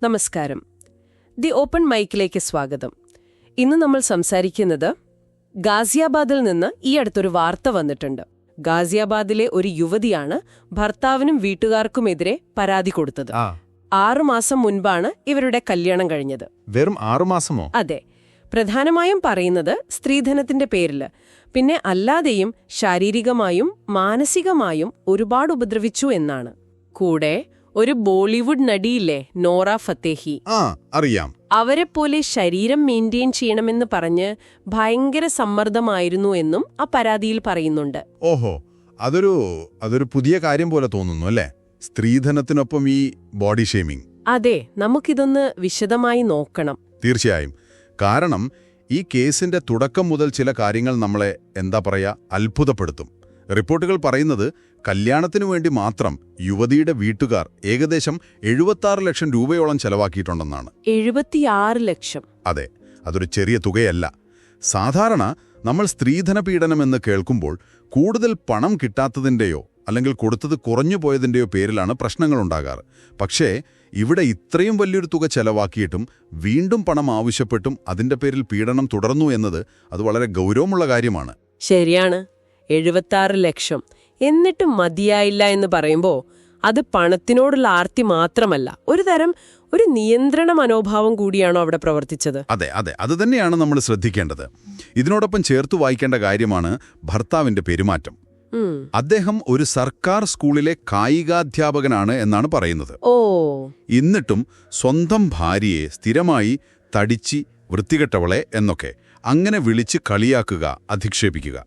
നമസ്കാരം. The open മൈക്കിലേക്ക് സ്വാഗതം. ഇന്ന് നമ്മൾ സംസാരിക്കുന്നത് ഗാസിയാബാദിൽ നിന്ന് ഈ അടുത്തൊരു വാർത്ത വന്നിട്ടുണ്ട്. ഗാസിയാബാദിലെ ഒരു യുവതിയാണ് ഭർത്താവിനും വീട്ടുകാർക്കുമെതിരെ പരാതി കൊടുത്തത്. 6 മാസം മുൻപാണ് ഇവരുടെ കല്യാണം കഴിഞ്ഞത്. വെറും 6 മാസമോ? അതെ. പ്രധാനമായും പറയുന്നത് സ്ത്രീധനത്തിന്റെ പേരില്, പിന്നെ അല്ലാതെയും ശാരീരികമായും മാനസികമായും ഒരുപാട് ഉപദ്രവിച്ചു എന്നാണ്. കൂടെ ഒരു ബോളിവുഡ് നടിയില്ലേ, നോറ ഫത്തേഹി, അറിയാം, അവരെപ്പോലെ ശരീരം മെയിൻറ്റെയിൻ ചെയ്യണമെന്ന് പറഞ്ഞ് ഭയങ്കര സമ്മർദ്ദമായിരുന്നു എന്നും ആ പരാതിയിൽ പറയുന്നുണ്ട്. ഓഹോ, അതൊരു പുതിയ കാര്യം പോലെ തോന്നുന്നു അല്ലേ? സ്ത്രീധനത്തിനൊപ്പം ഈ ബോഡി ഷേമിംഗ്. അതെ, നമുക്കിതൊന്ന് വിശദമായി നോക്കണം. തീർച്ചയായും. കാരണം ഈ കേസിന്റെ തുടക്കം മുതൽ ചില കാര്യങ്ങൾ നമ്മളെ അത്ഭുതപ്പെടുത്തും. റിപ്പോർട്ടുകൾ പറയുന്നത് കല്യാണത്തിനു വേണ്ടി മാത്രം യുവതിയുടെ വീട്ടുകാർ ഏകദേശം 76 ലക്ഷം രൂപയോളം ചെലവാക്കിയിട്ടുണ്ടെന്നാണ്. 76 ലക്ഷം? അതെ, അതൊരു ചെറിയ തുകയല്ല. സാധാരണ നമ്മൾ സ്ത്രീധന പീഡനമെന്ന് കേൾക്കുമ്പോൾ കൂടുതൽ പണം കിട്ടാത്തതിൻ്റെയോ അല്ലെങ്കിൽ കൊടുത്തത് കുറഞ്ഞു പോയതിൻ്റെയോ പേരിലാണ് പ്രശ്നങ്ങളുണ്ടാകാറ്. പക്ഷേ ഇവിടെ ഇത്രയും വലിയൊരു തുക ചെലവാക്കിയിട്ടും വീണ്ടും പണം ആവശ്യപ്പെട്ടും അതിൻ്റെ പേരിൽ പീഡനം തുടർന്നു എന്നത് അത് വളരെ ഗൗരവമുള്ള കാര്യമാണ്. ശരിയാണ്, 76 ലക്ഷം. എന്നിട്ടും മതിയായില്ല എന്ന് പറയുമ്പോൾ അത് പണത്തിനോടുള്ള ആർത്തി മാത്രമല്ല, ഒരു നിയന്ത്രണ മനോഭാവം കൂടിയാണോ അവിടെ പ്രവർത്തിച്ചത്? അതെ, അത് തന്നെയാണ് നമ്മൾ ശ്രദ്ധിക്കേണ്ടത്. ഇതിനോടൊപ്പം ചേർത്തു വായിക്കേണ്ട കാര്യമാണ് ഭർത്താവിന്റെ പെരുമാറ്റം. അദ്ദേഹം ഒരു സർക്കാർ സ്കൂളിലെ കായികാധ്യാപകനാണ് എന്നാണ് പറയുന്നത്. എന്നിട്ടും സ്വന്തം ഭാര്യയെ സ്ഥിരമായി തടിച്ചി, വൃത്തികെട്ടവളെ എന്നൊക്കെ അങ്ങനെ വിളിച്ച് കളിയാക്കുക, അധിക്ഷേപിക്കുക.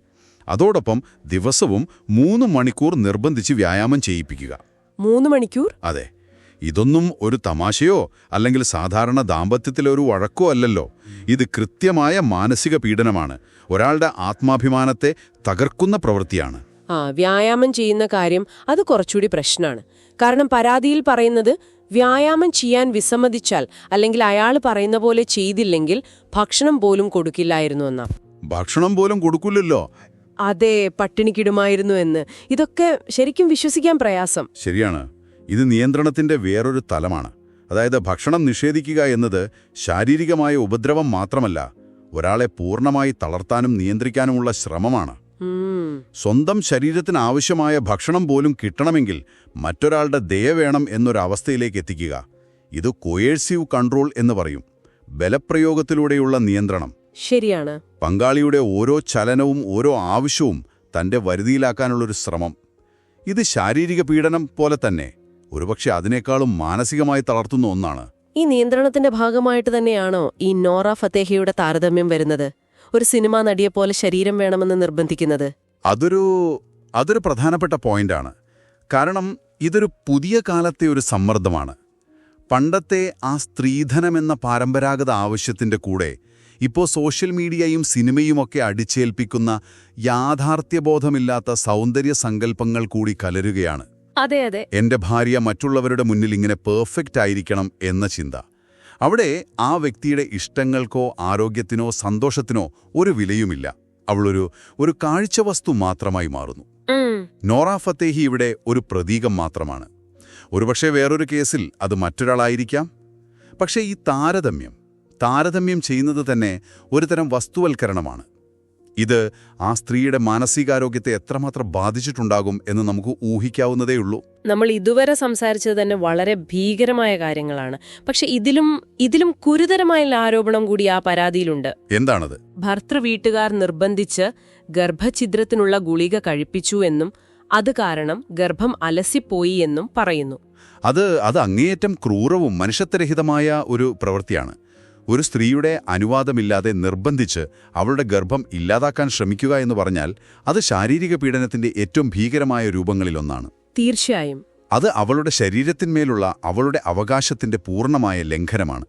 അതോടൊപ്പം ദിവസവും 3 മണിക്കൂർ നിർബന്ധിച്ച് വ്യായാമം ചെയ്യിപ്പിക്കുക. 3 മണിക്കൂർ? അതെ. ഇതൊന്നും ഒരു തമാശയോ അല്ലെങ്കിൽ സാധാരണ ദാമ്പത്യത്തിലെ ഒരു വഴക്കോ അല്ലല്ലോ. ഇത് കൃത്യമായ മാനസിക പീഡനമാണ്. ഒരാളുടെ ആത്മാഭിമാനത്തെ തകർക്കുന്ന പ്രവൃത്തിയാണ്. വ്യായാമം ചെയ്യുന്ന കാര്യം അത് കുറച്ചുകൂടി പ്രശ്നമാണ്. കാരണം പരാതിയിൽ പറയുന്നത് വ്യായാമം ചെയ്യാൻ വിസമ്മതിച്ചാൽ അല്ലെങ്കിൽ അയാൾ പറയുന്ന പോലെ ചെയ്തില്ലെങ്കിൽ ഭക്ഷണം പോലും കൊടുക്കില്ലായിരുന്നു എന്നാ. ഭക്ഷണം പോലും കൊടുക്കില്ലല്ലോ? അതെ, പട്ടിണിക്കിടുമായിരുന്നു എന്ന്. ഇതൊക്കെ ശരിക്കും വിശ്വസിക്കാൻ പ്രയാസം. ശരിയാണ്. ഇത് നിയന്ത്രണത്തിന്റെ വേറൊരു തലമാണ്. അതായത് ഭക്ഷണം നിഷേധിക്കുക എന്നത് ശാരീരികമായ ഉപദ്രവം മാത്രമല്ല, ഒരാളെ പൂർണ്ണമായി തളർത്താനും നിയന്ത്രിക്കാനുമുള്ള ശ്രമമാണ്. സ്വന്തം ശരീരത്തിന് ആവശ്യമായ ഭക്ഷണം പോലും കിട്ടണമെങ്കിൽ മറ്റൊരാളുടെ ദയ വേണം എന്നൊരവസ്ഥയിലേക്ക് എത്തിക്കുക. ഇത് കോയേഴ്സീവ് കൺട്രോൾ എന്ന് പറയും. ബലപ്രയോഗത്തിലൂടെയുള്ള നിയന്ത്രണം. ശരിയാണ്. പങ്കാളിയുടെ ഓരോ ചലനവും ഓരോ ആവശ്യവും തന്റെ വരുതിയിലാക്കാനുള്ളൊരു ശ്രമം. ഇത് ശാരീരിക പീഡനം പോലെ തന്നെ, ഒരുപക്ഷെ അതിനേക്കാളും മാനസികമായി തളർത്തുന്ന ഒന്നാണ്. ഈ നിയന്ത്രണത്തിന്റെ ഭാഗമായിട്ട് തന്നെയാണോ ഈ നോറ ഫത്തേഹിയുടെ താരതമ്യം വരുന്നത്? ഒരു സിനിമാ നടിയെപ്പോലെ ശരീരം വേണമെന്ന് നിർബന്ധിക്കുന്നത്? അതൊരു പ്രധാനപ്പെട്ട പോയിന്റാണ്. കാരണം ഇതൊരു പുതിയ കാലത്തെ ഒരു സമ്മർദ്ദമാണ്. പണ്ടത്തെ ആ സ്ത്രീധനമെന്ന പരമ്പരാഗത ആവശ്യത്തിന്റെ കൂടെ ഇപ്പോൾ സോഷ്യൽ മീഡിയയും സിനിമയുമൊക്കെ അടിച്ചേൽപ്പിക്കുന്ന യാഥാർത്ഥ്യബോധമില്ലാത്ത സൗന്ദര്യ സങ്കല്പങ്ങൾ കൂടി കലരുകയാണ്. അതെ, എന്റെ ഭാര്യ മറ്റുള്ളവരുടെ മുന്നിൽ ഇങ്ങനെ പെർഫെക്റ്റ് ആയിരിക്കണം എന്ന ചിന്ത. അവിടെ ആ വ്യക്തിയുടെ ഇഷ്ടങ്ങൾക്കോ ആരോഗ്യത്തിനോ സന്തോഷത്തിനോ ഒരു വിലയുമില്ല. അവളൊരു കാഴ്ചവസ്തു മാത്രമായി മാറുന്നു. നോറ ഫത്തേഹി ഇവിടെ ഒരു പ്രതീകം മാത്രമാണ്. ഒരുപക്ഷെ വേറൊരു കേസിൽ അത് മറ്റൊരാളായിരിക്കാം. പക്ഷേ ഈ താരതമ്യം ചെയ്യുന്നത് തന്നെ ഒരുതരം വസ്തുവൽക്കരണമാണ്. ഇത് ആ സ്ത്രീയുടെ മാനസികാരോഗ്യത്തെ എത്രമാത്രം ബാധിച്ചിട്ടുണ്ടാകും എന്ന് നമുക്ക് ഊഹിക്കാവുന്നതേയുള്ളൂ. നമ്മൾ ഇതുവരെ സംസാരിച്ചത് തന്നെ വളരെ ഭീകരമായ കാര്യങ്ങളാണ്. പക്ഷെ ഇതിലും ഗുരുതരമായ ആരോപണം കൂടി ആ പരാതിയിലുണ്ട്. എന്താണത്? ഭർത്തൃ വീട്ടുകാർ നിർബന്ധിച്ച് ഗർഭഛിദ്രത്തിനുള്ള ഗുളിക കഴിപ്പിച്ചു എന്നും അത് കാരണം ഗർഭം അലസിപ്പോയി എന്നും പറയുന്നു. അത് അങ്ങേയറ്റം ക്രൂരവും മനുഷ്യത്വരഹിതമായ ഒരു പ്രവൃത്തിയാണ്. ഒരു സ്ത്രീയുടെ അനുവാദമില്ലാതെ നിർബന്ധിച്ച് അവളുടെ ഗർഭം ഇല്ലാതാക്കാൻ ശ്രമിക്കുക എന്ന് പറഞ്ഞാൽ അത് ശാരീരിക പീഡനത്തിന്റെ ഏറ്റവും ഭീകരമായ രൂപങ്ങളിലൊന്നാണ്. തീർച്ചയായും. അത് അവളുടെ ശരീരത്തിന്മേലുള്ള അവളുടെ അവകാശത്തിന്റെ പൂർണ്ണമായ ലംഘനമാണ്.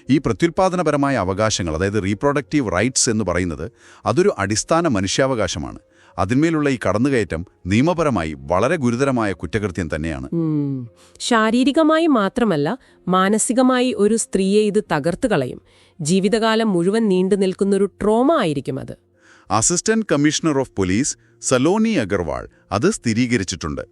ഈ പ്രത്യുൽപാദനപരമായ അവകാശങ്ങൾ, അതായത് റീപ്രൊഡക്റ്റീവ് റൈറ്റ്സ് എന്ന് പറയുന്നത്, അതൊരു അടിസ്ഥാന മനുഷ്യാവകാശമാണ്. അതിന്മേലുള്ള ഈ കടന്നുകയറ്റം നിയമപരമായി വളരെ ഗുരുതരമായ കുറ്റകൃത്യം തന്നെയാണ്. ശാരീരികമായി മാത്രമല്ല, മാനസികമായി ഒരു സ്ത്രീയെ ഇത് തകർത്തു കളയും. ജീവിതകാലം മുഴുവൻ നീണ്ടു നിൽക്കുന്നൊരു ട്രോമ ആയിരിക്കും അത്. Assistant commissioner of police Saloni Agarwal അത് സ്ഥിരീകരിച്ചിട്ടുണ്ട്.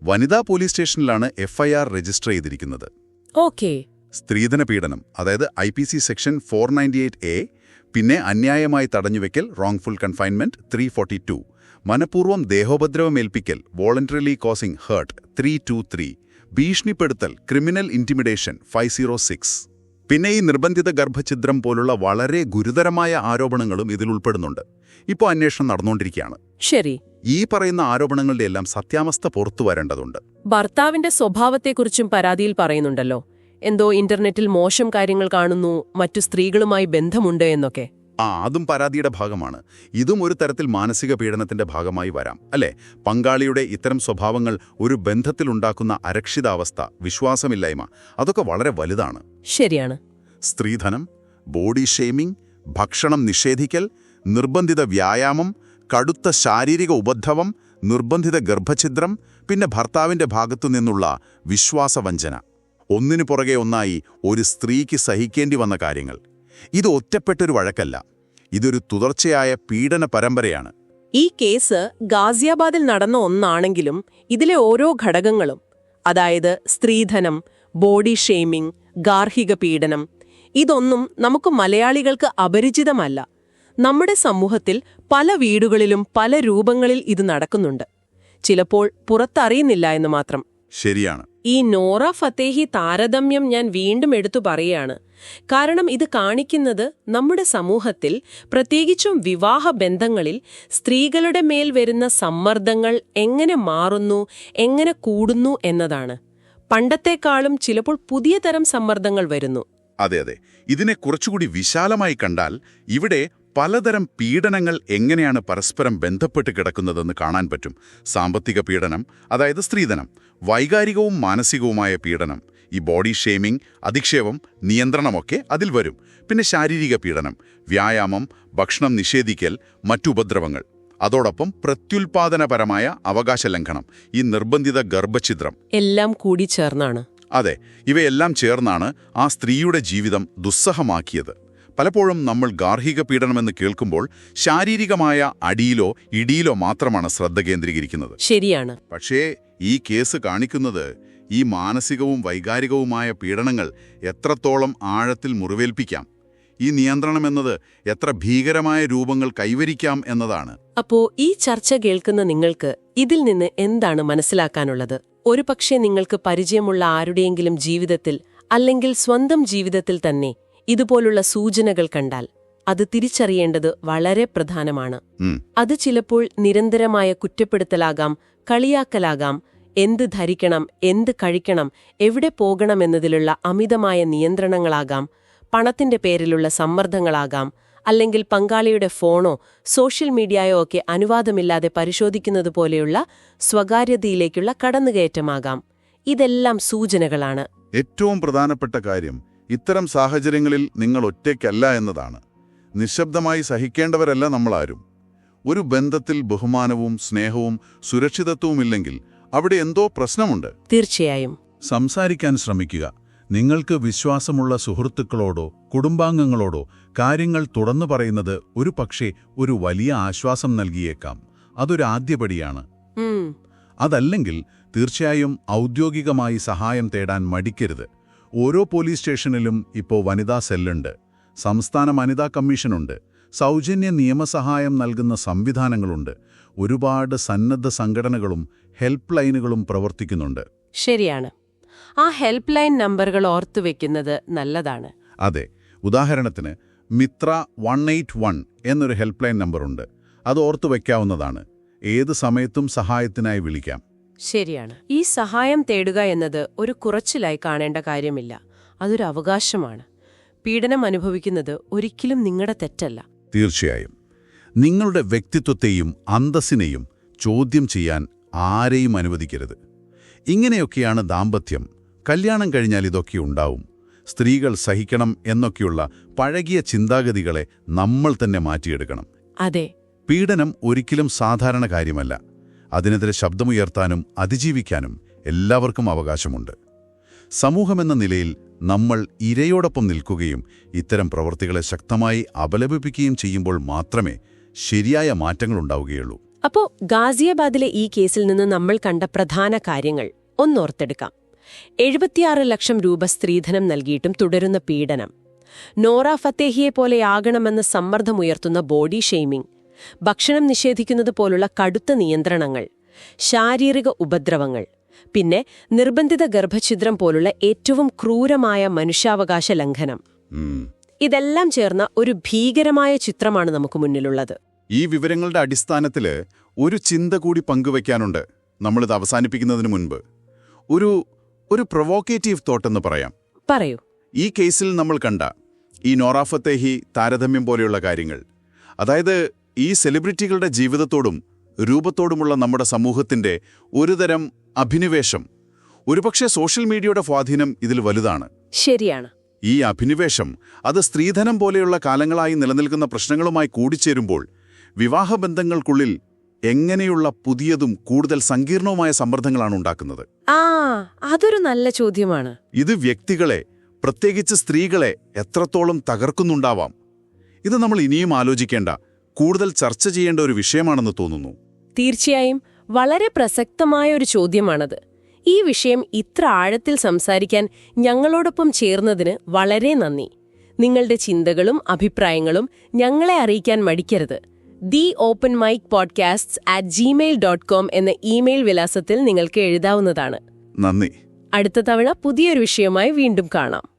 വനിതാ പോലീസ് സ്റ്റേഷനിലാണ് FIR രജിസ്റ്റർ ചെയ്തിരിക്കുന്നത്. ഓക്കേ. സ്ത്രീധന പീഡനം, അതായത് IPC സെക്ഷൻ 498A, പിന്നെ അന്യായമായി തടഞ്ഞുവെക്കൽ റോങ്ഫുൾ കൺഫൈൻമെന്റ് 342, മനഃപൂർവ്വം ദേഹോപദ്രവമേൽപ്പിക്കൽ വോളണ്ടറിലി കോസിംഗ് ഹേർട്ട് 323, ഭീഷണിപ്പെടുത്തൽ ക്രിമിനൽ ഇന്റിമിഡേഷൻ 506. പിന്നെ ഈ നിർബന്ധിത ഗർഭഛിദ്രം പോലുള്ള വളരെ ഗുരുതരമായ ആരോപണങ്ങളും ഇതിൽ ഉൾപ്പെടുന്നുണ്ട്. ഇപ്പോൾ അന്വേഷണം നടന്നുകൊണ്ടിരിക്കുകയാണ്. ശരി. ഈ പറയുന്ന ആരോപണങ്ങളുടെ എല്ലാം സത്യാവസ്ഥ പുറത്തു വരേണ്ടതുണ്ട്. ഭർത്താവിന്റെ സ്വഭാവത്തെക്കുറിച്ചും പരാതിയിൽ പറയുന്നുണ്ടല്ലോ. എന്തോ ഇന്റർനെറ്റിൽ മോശം കാര്യങ്ങൾ കാണുന്നു, മറ്റു സ്ത്രീകളുമായി ബന്ധമുണ്ട് എന്നൊക്കെ. അതും പരാതിയുടെ ഭാഗമാണ്. ഇതും ഒരു തരത്തിൽ മാനസിക പീഡനത്തിന്റെ ഭാഗമായി വരാം, അല്ലേ? പങ്കാളിയുടെ ഇത്തരം സ്വഭാവങ്ങൾ ഒരു ബന്ധത്തിലുണ്ടാക്കുന്ന അരക്ഷിതാവസ്ഥ, വിശ്വാസമില്ലായ്മ, അതൊക്കെ വളരെ വലുതാണ്. ശരിയാണ്. സ്ത്രീധനം, ബോഡി ഷെയ്മിംഗ്, ഭക്ഷണം നിഷേധിക്കൽ, നിർബന്ധിത വ്യായാമം, കടുത്ത ശാരീരിക ഉപദ്രവം, നിർബന്ധിത ഗർഭഛിദ്രം, പിന്നെ ഭർത്താവിന്റെ ഭാഗത്തുനിന്നുള്ള വിശ്വാസവഞ്ചന, ഒന്നിനു പുറകെ ഒന്നായി ഒരു സ്ത്രീക്ക് സഹിക്കേണ്ടി വന്ന കാര്യങ്ങൾ. ഇത് ഒറ്റപ്പെട്ടൊരു വഴക്കല്ല, ഇതൊരു തുടർച്ചയായ പീഡന പരമ്പരയാണ്. ഈ കേസ് ഗാസിയാബാദിൽ നടന്ന ഒന്നാണെങ്കിലും ഇതിലെ ഓരോ ഘടകങ്ങളും, അതായത് സ്ത്രീധനം, ബോഡി ഷെയ്മിംഗ്, ഗാർഹിക പീഡനം, ഇതൊന്നും നമുക്ക് മലയാളികൾക്ക് അപരിചിതമല്ല. നമ്മുടെ സമൂഹത്തിൽ പല വീടുകളിലും പല രൂപങ്ങളിൽ ഇത് നടക്കുന്നുണ്ട്. ചിലപ്പോൾ പുറത്തറിയുന്നില്ല എന്ന് മാത്രം. ശരിയാണ്. ഈ നോറ ഫത്തേഹി താരതമ്യം ഞാൻ വീണ്ടും എടുത്തു പറയുകയാണ്. കാരണം ഇത് കാണിക്കുന്നത് നമ്മുടെ സമൂഹത്തിൽ, പ്രത്യേകിച്ചും വിവാഹ ബന്ധങ്ങളിൽ സ്ത്രീകളുടെ മേൽ വരുന്ന സമ്മർദ്ദങ്ങൾ എങ്ങനെ മാറുന്നു, എങ്ങനെ കൂടുന്നു എന്നതാണ്. പണ്ടത്തെക്കാളും ചിലപ്പോൾ പുതിയ തരം സമ്മർദ്ദങ്ങൾ വരുന്നു. അതെ അതെ. ഇതിനെ കുറച്ചുകൂടി വിശാലമായി കണ്ടാൽ ഇവിടെ പലതരം പീഡനങ്ങൾ എങ്ങനെയാണ് പരസ്പരം ബന്ധപ്പെട്ട് കിടക്കുന്നതെന്ന് കാണാൻ പറ്റും. സാമ്പത്തിക പീഡനം, അതായത് സ്ത്രീധനം, വൈകാരികവും മാനസികവുമായ പീഡനം, ഈ ബോഡി ഷെയ്മിംഗ്, അധിക്ഷേപം, നിയന്ത്രണമൊക്കെ അതിൽ വരും. പിന്നെ ശാരീരിക പീഡനം, വ്യായാമം, ഭക്ഷണം നിഷേധിക്കൽ, മറ്റുപദ്രവങ്ങൾ. അതോടൊപ്പം പ്രത്യുൽപാദനപരമായ അവകാശ ലംഘനം, ഈ നിർബന്ധിത ഗർഭഛിദ്രം, എല്ലാം കൂടി ചേർന്നാണ്. അതെ, ഇവയെല്ലാം ചേർന്നാണ് ആ സ്ത്രീയുടെ ജീവിതം ദുസ്സഹമാക്കിയത്. പലപ്പോഴും നമ്മൾ ഗാർഹിക പീഡനമെന്ന് കേൾക്കുമ്പോൾ ശാരീരികമായ അടിയിലോ ഇടിയിലോ മാത്രമാണ് ശ്രദ്ധ കേന്ദ്രീകരിക്കുന്നത്. ശരിയാണ്. പക്ഷേ ഈ കേസ് കാണിക്കുന്നത് ഈ മാനസികവും വൈകാരികവുമായ പീഡനങ്ങൾ എത്രത്തോളം ആഴത്തിൽ മുറിവേൽപ്പിക്കാം, ഈ നിയന്ത്രണമെന്നത് എത്ര ഭീകരമായ രൂപങ്ങൾ കൈവരിക്കാം എന്നതാണ്. അപ്പോ ഈ ചർച്ച കേൾക്കുന്ന നിങ്ങൾക്ക് ഇതിൽ നിന്ന് എന്താണ് മനസ്സിലാക്കാനുള്ളത്? ഒരുപക്ഷെ നിങ്ങൾക്ക് പരിചയമുള്ള ആരുടെയെങ്കിലും ജീവിതത്തിൽ അല്ലെങ്കിൽ സ്വന്തം ജീവിതത്തിൽ തന്നെ ഇതുപോലുള്ള സൂചനകൾ കണ്ടാൽ അത് തിരിച്ചറിയേണ്ടത് വളരെ പ്രധാനമാണ്. അത് ചിലപ്പോൾ നിരന്തരമായ കുറ്റപ്പെടുത്തലാകാം, കളിയാക്കലാകാം, എന്ത് ധരിക്കണം, എന്ത് കഴിക്കണം, എവിടെ പോകണമെന്നതിലുള്ള അമിതമായ നിയന്ത്രണങ്ങളാകാം, പണത്തിന്റെ പേരിലുള്ള സമ്മർദ്ദങ്ങളാകാം, അല്ലെങ്കിൽ പങ്കാളിയുടെ ഫോണോ സോഷ്യൽ മീഡിയയോ ഒക്കെ അനുവാദമില്ലാതെ പരിശോധിക്കുന്നത് പോലെയുള്ള സ്വകാര്യതയിലേക്കുള്ള കടന്നുകയറ്റമാകാം. ഇതെല്ലാം സൂചനകളാണ്. ഏറ്റവും പ്രധാനപ്പെട്ട കാര്യം, ഇത്തരം സാഹചര്യങ്ങളിൽ നിങ്ങൾ ഒറ്റയ്ക്കല്ല എന്നതാണ്. നിശബ്ദമായി സഹിക്കേണ്ടവരല്ല നമ്മളാരും. ഒരു ബന്ധത്തിൽ ബഹുമാനവും സ്നേഹവും സുരക്ഷിതത്വവുമില്ലെങ്കിൽ അവിടെ എന്തോ പ്രശ്നമുണ്ട്. തീർച്ചയായും. സംസാരിക്കാൻ ശ്രമിക്കുക. നിങ്ങൾക്ക് വിശ്വാസമുള്ള സുഹൃത്തുക്കളോടോ കുടുംബാംഗങ്ങളോടോ കാര്യങ്ങൾ തുറന്നു പറയുന്നത് ഒരു പക്ഷേ ഒരു വലിയ ആശ്വാസം നൽകിയേക്കാം. അതൊരു ആദ്യപടിയാണ്. അതല്ലെങ്കിൽ തീർച്ചയായും ഔദ്യോഗികമായി സഹായം തേടാൻ മടിക്കരുത്. ഓരോ പോലീസ് സ്റ്റേഷനിലും ഇപ്പോൾ വനിതാ സെല്ലുണ്ട്, സംസ്ഥാന വനിതാ കമ്മീഷനുണ്ട്, സൗജന്യ നിയമസഹായം നൽകുന്ന സംവിധാനങ്ങളുണ്ട്. ഒരുപാട് സന്നദ്ധ സംഘടനകളും ഹെൽപ്പ് ലൈനുകളും പ്രവർത്തിക്കുന്നുണ്ട്. ശരിയാണ്. ആ ഹെൽപ്പ് ലൈൻ നമ്പറുകൾ ഓർത്തുവെക്കുന്നത് നല്ലതാണ്. അതെ. ഉദാഹരണത്തിന് മിത്ര 181 എന്നൊരു ഹെൽപ്പ് ലൈൻ നമ്പറുണ്ട്. അത് ഓർത്തുവെക്കാവുന്നതാണ്. ഏത് സമയത്തും സഹായത്തിനായി വിളിക്കാം. ശരിയാണ്. ഈ സഹായം തേടുക എന്നത് ഒരു കുറച്ചിലായി കാണേണ്ട കാര്യമില്ല. അതൊരു അവകാശമാണ്. പീഡനം അനുഭവിക്കുന്നത് ഒരിക്കലും നിങ്ങളുടെ തെറ്റല്ല. തീർച്ചയായും. നിങ്ങളുടെ വ്യക്തിത്വത്തെയും അന്തസ്സിനെയും ചോദ്യം ചെയ്യാൻ ആരെയും അനുവദിക്കരുത്. ഇങ്ങനെയൊക്കെയാണ് ദാമ്പത്യം. കല്യാണം കഴിഞ്ഞാൽ ഇതൊക്കെ ഉണ്ടാവും. സ്ത്രീകൾ സഹിക്കണം എന്നൊക്കെയുള്ള പഴകിയ ചിന്താഗതികളെ നമ്മൾ തന്നെ മാറ്റിയെടുക്കണം. അതെ. പീഡനം ഒരിക്കലും സാധാരണ കാര്യമല്ല. അതിനെതിരെ ശബ്ദമുയർത്താനും അതിജീവിക്കാനും എല്ലാവർക്കും അവകാശമുണ്ട്. സമൂഹമെന്ന നിലയിൽ നമ്മൾ ഇരയോടൊപ്പം നിൽക്കുകയും ഇത്തരം പ്രവൃത്തികളെ ശക്തമായി അപലപിക്കുകയും ചെയ്യുമ്പോൾ മാത്രമേ ശരിയായ മാറ്റങ്ങളുണ്ടാവുകയുള്ളൂ. അപ്പോ ഗാസിയാബാദിലെ ഈ കേസിൽ നിന്ന് നമ്മൾ കണ്ട പ്രധാന കാര്യങ്ങൾ ഒന്നോർത്തെടുക്കാം. 76 ലക്ഷം രൂപ സ്ത്രീധനം നൽകിയിട്ടും തുടരുന്ന പീഡനം, നോറ ഫത്തേഹിയെ പോലെയാകണമെന്ന് സമ്മർദ്ദമുയർത്തുന്ന ബോഡി ഷെയ്മിംഗ്, ഭക്ഷണം നിഷേധിക്കുന്നത് പോലുള്ള കടുത്ത നിയന്ത്രണങ്ങൾ, ശാരീരിക ഉപദ്രവങ്ങൾ, പിന്നെ നിർബന്ധിത ഗർഭഛിദ്രം പോലുള്ള ഏറ്റവും ക്രൂരമായ മനുഷ്യാവകാശ ലംഘനം. ഇതെല്ലാം ചേർന്ന ഒരു ഭീകരമായ ചിത്രമാണ് നമുക്ക് മുന്നിലുള്ളത്. ഈ വിവരങ്ങളുടെ അടിസ്ഥാനത്തിൽ ഒരു ചിന്ത കൂടി പങ്കുവയ്ക്കാനുണ്ട് നമ്മളിത് അവസാനിപ്പിക്കുന്നതിന് മുൻപ്. ഒരു പ്രൊവോക്കേറ്റീവ് തോട്ടെന്ന് പറയാം. പറയൂ. ഈ കേസിൽ നമ്മൾ കണ്ട ഈ നോറ ഫത്തേഹി താരതമ്യം പോലെയുള്ള കാര്യങ്ങൾ, അതായത് ഈ സെലിബ്രിറ്റികളുടെ ജീവിതത്തോടും രൂപത്തോടുമുള്ള നമ്മുടെ സമൂഹത്തിന്റെ ഒരുതരം അഭിനിവേശം, ഒരുപക്ഷെ സോഷ്യൽ മീഡിയയുടെ സ്വാധീനം ഇതിൽ വലുതാണ്. ശരിയാണ്. ഈ അഭിനിവേശം അത് സ്ത്രീധനം പോലെയുള്ള കാലങ്ങളായി നിലനിൽക്കുന്ന പ്രശ്നങ്ങളുമായി കൂടിച്ചേരുമ്പോൾ വിവാഹബന്ധങ്ങൾക്കുള്ളിൽ എങ്ങനെയുള്ള പുതിയതും കൂടുതൽ സങ്കീർണവുമായ സമ്മർദ്ദങ്ങളാണ് ഉണ്ടാക്കുന്നത്? അതൊരു നല്ല ചോദ്യമാണ്. ഇത് വ്യക്തികളെ, പ്രത്യേകിച്ച് സ്ത്രീകളെ എത്രത്തോളം തകർക്കുന്നുണ്ടാവാം? ഇത് നമ്മൾ ഇനിയും ആലോചിക്കേണ്ട, കൂടുതൽ ചർച്ച ചെയ്യേണ്ട ഒരു വിഷയമാണെന്ന് തോന്നുന്നു. തീർച്ചയായും വളരെ പ്രസക്തമായ ഒരു ചോദ്യമാണത്. ഈ വിഷയം ഇത്ര ആഴത്തിൽ സംസാരിക്കാൻ ഞങ്ങളോടൊപ്പം ചേർന്നതിന് വളരെ നന്ദി. നിങ്ങളുടെ ചിന്തകളും അഭിപ്രായങ്ങളും ഞങ്ങളെ അറിയിക്കാൻ മടിക്കരുത്. theopenmicpodcasts@gmail.com എന്ന ഇമെയിൽ വിലാസത്തിൽ നിങ്ങൾക്ക് എഴുതാവുന്നതാണ്. നന്ദി. അടുത്ത തവണ പുതിയൊരു വിഷയമായി വീണ്ടും കാണാം.